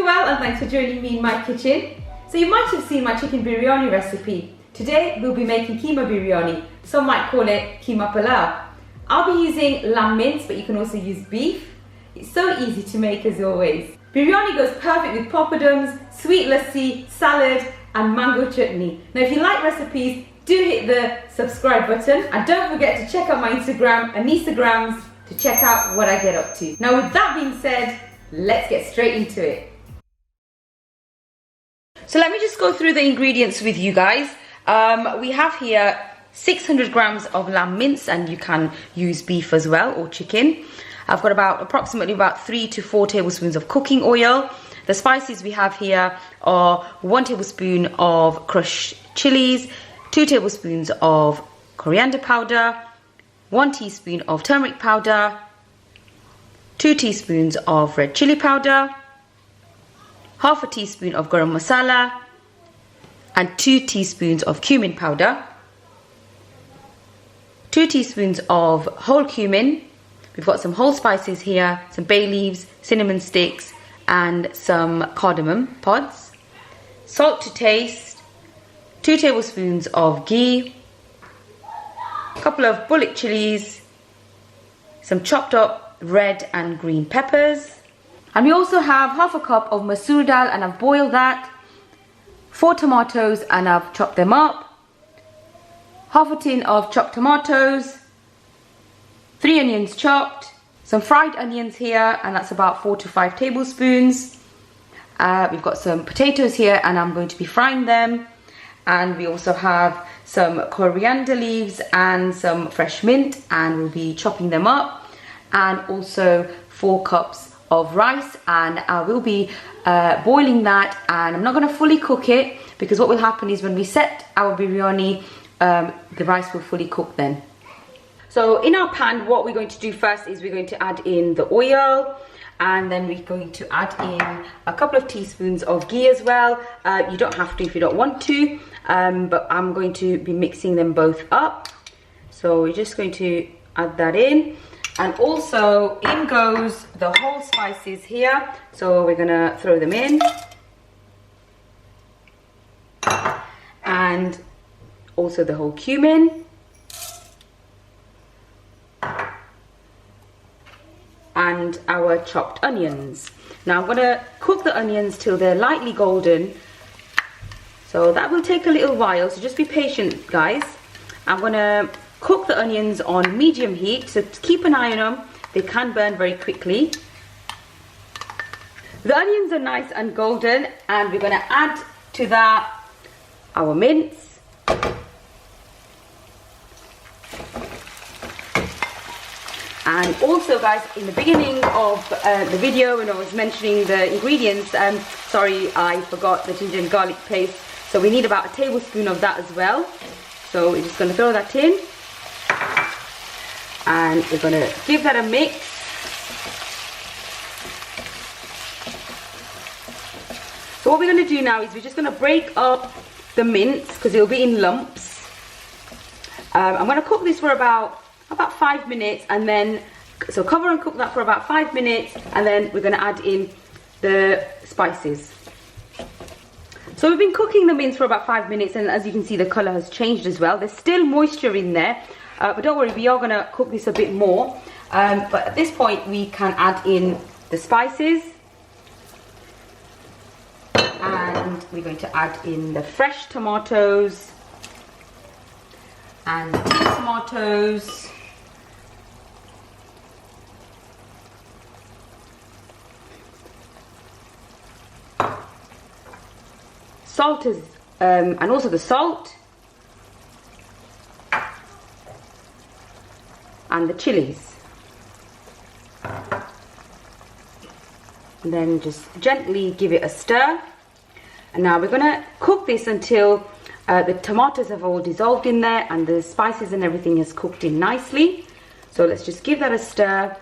you well, and thanks for joining me in my kitchen. So you might have seen my chicken biryani recipe. Today we'll be making keema biryani. Some might call it keema pulao. I'll be using lamb mince, but you can also use beef. It's so easy to make as always. Biryani goes perfect with poppadoms, sweet lassi, salad and mango chutney. Now if you like recipes, do hit the subscribe button and don't forget to check out my Instagram, Anisagrams, to check out what I get up to. Now with that being said, let's get straight into it. So let me just go through the ingredients with you guys. We have here 600 grams of lamb mince, and you can use beef as well or chicken. I've got approximately 3 to 4 tablespoons of cooking oil. The spices we have here are 1 tablespoon of crushed chillies, 2 tablespoons of coriander powder, 1 teaspoon of turmeric powder, 2 teaspoons of red chilli powder, half a teaspoon of garam masala, and 2 teaspoons of cumin powder, 2 teaspoons of whole cumin. We've got some whole spices here, some bay leaves, cinnamon sticks, and some cardamom pods. Salt to taste, 2 tablespoons of ghee, a couple of bullet chillies, some chopped up red and green peppers. And we also have half a cup of masoor dal, and I've boiled that, 4 tomatoes and I've chopped them up, half a tin of chopped tomatoes, 3 onions chopped, some fried onions here, and that's about 4 to 5 tablespoons. We've got some potatoes here and I'm going to be frying them. And we also have some coriander leaves and some fresh mint, and we'll be chopping them up. And also 4 cups of rice, and I will be boiling that, and I'm not going to fully cook it because what will happen is when we set our biryani, the rice will fully cook then. So in our pan, what we're going to do first is we're going to add in the oil, and then we're going to add in a couple of teaspoons of ghee as well. You don't have to if you don't want to, but I'm going to be mixing them both up. So we're just going to add that in. And also in goes the whole spices here. So we're gonna throw them in. And also the whole cumin. And our chopped onions. Now I'm gonna cook the onions till they're lightly golden. So that will take a little while, so just be patient guys. I'm gonna cook the onions on medium heat, so keep an eye on them. They can burn very quickly. The onions are nice and golden, and we're gonna add to that our mince. And also guys, in the beginning of the video when I was mentioning the ingredients, sorry I forgot the ginger and garlic paste. So we need about a tablespoon of that as well. So we're just going to throw that in. And we're going to give that a mix. So what we're going to do now is we're just going to break up the mince because it'll be in lumps. I'm going to cook this for about 5 minutes, and then so cover and cook that for about 5 minutes, and then we're going to add in the spices. So we've been cooking the mince for about 5 minutes, and as you can see the colour has changed as well. There's still moisture in there, but don't worry, we are going to cook this a bit more. But at this point we can add in the spices, and we're going to add in the fresh tomatoes and the tomatoes. Salt is, and also the salt and the chillies, and then just gently give it a stir. And now we're going to cook this until the tomatoes have all dissolved in there and the spices and everything is cooked in nicely. So let's just give that a stir,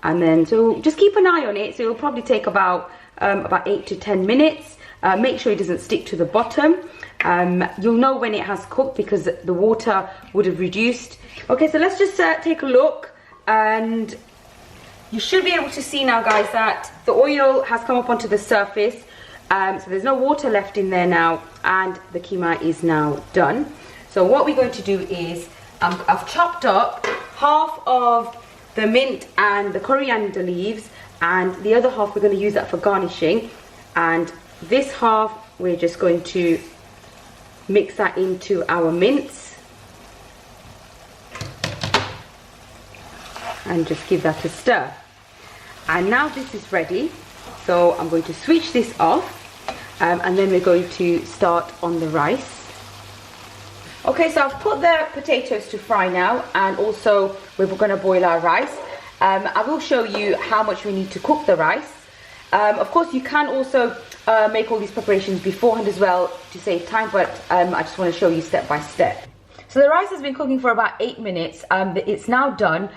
and then so just keep an eye on it. So it'll probably take about 8 to 10 minutes. Make sure it doesn't stick to the bottom. You'll know when it has cooked because the water would have reduced. Okay, so let's just take a look, and You should be able to see now, guys, that the oil has come up onto the surface. So there's no water left in there now, and the keema is now done. So what we're going to do is, I've chopped up half of the mint and the coriander leaves, and the other half we're going to use that for garnishing. And this half we're just going to mix that into our mince and just give that a stir. And now this is ready, so I'm going to switch this off, and then we're going to start on the rice. Okay, so I've put the potatoes to fry now, and also we're going to boil our rice. I will show you how much we need to cook the rice. Of course, you can also make all these preparations beforehand as well to save time, but I just want to show you step by step. So the rice has been cooking for about 8 minutes. It's now done.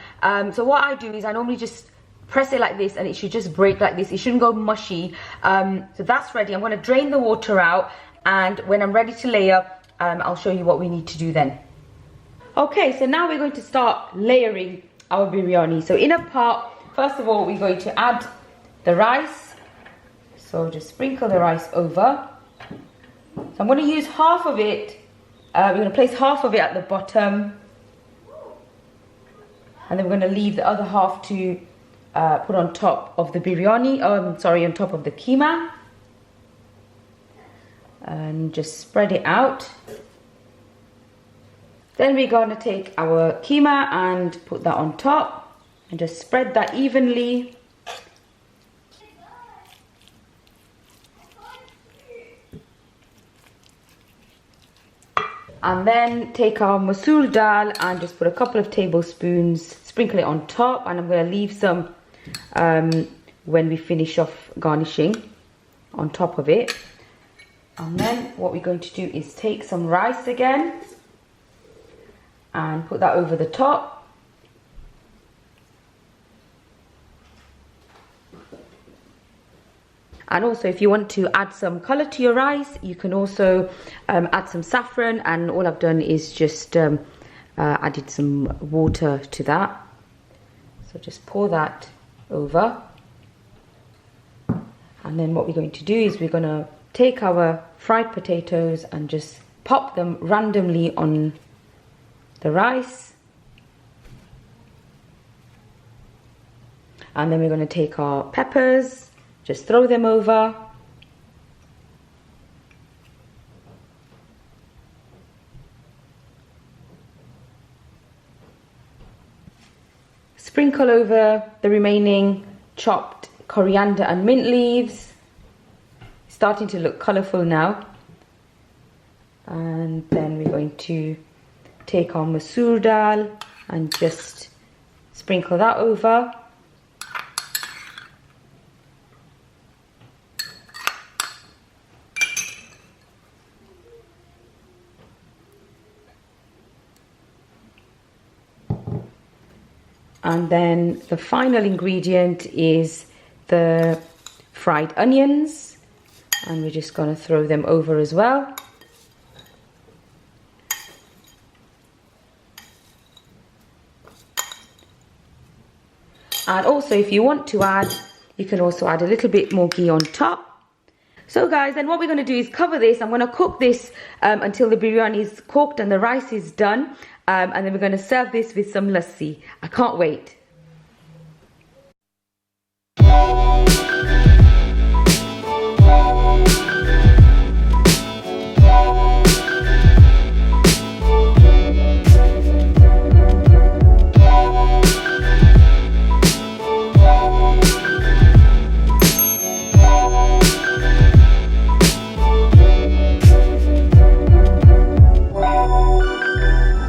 So what I do is I normally just press it like this, and it should just break like this. It shouldn't go mushy. So that's ready. I'm going to drain the water out, and when I'm ready to layer, I'll show you what we need to do then. Okay, so now we're going to start layering our biryani. So in a pot, first of all, we're going to add the rice. So just sprinkle the rice over. So I'm going to use half of it. We're going to place half of it at the bottom, and then we're going to leave the other half to put on top of the biryani. On top of the keema, and just spread it out. Then we're going to take our keema and put that on top, and just spread that evenly. And then take our masoor dal and just put a couple of tablespoons, sprinkle it on top, and I'm going to leave some when we finish off garnishing on top of it. And then what we're going to do is take some rice again and put that over the top. And also, if you want to add some colour to your rice, you can also add some saffron, and all I've done is just added some water to that. So just pour that over. And then what we're going to do is we're going to take our fried potatoes and just pop them randomly on the rice. And then we're going to take our peppers, just throw them over. Sprinkle over the remaining chopped coriander and mint leaves. Starting to look colourful now. And then we're going to take our masoor dal and just sprinkle that over. And then the final ingredient is the fried onions, and we're just going to throw them over as well. And also, if you want to add, you can also add a little bit more ghee on top. So guys, then what we're going to do is cover this. I'm going to cook this until the biryani is cooked and the rice is done. And then we're going to serve this with some lassi. I can't wait.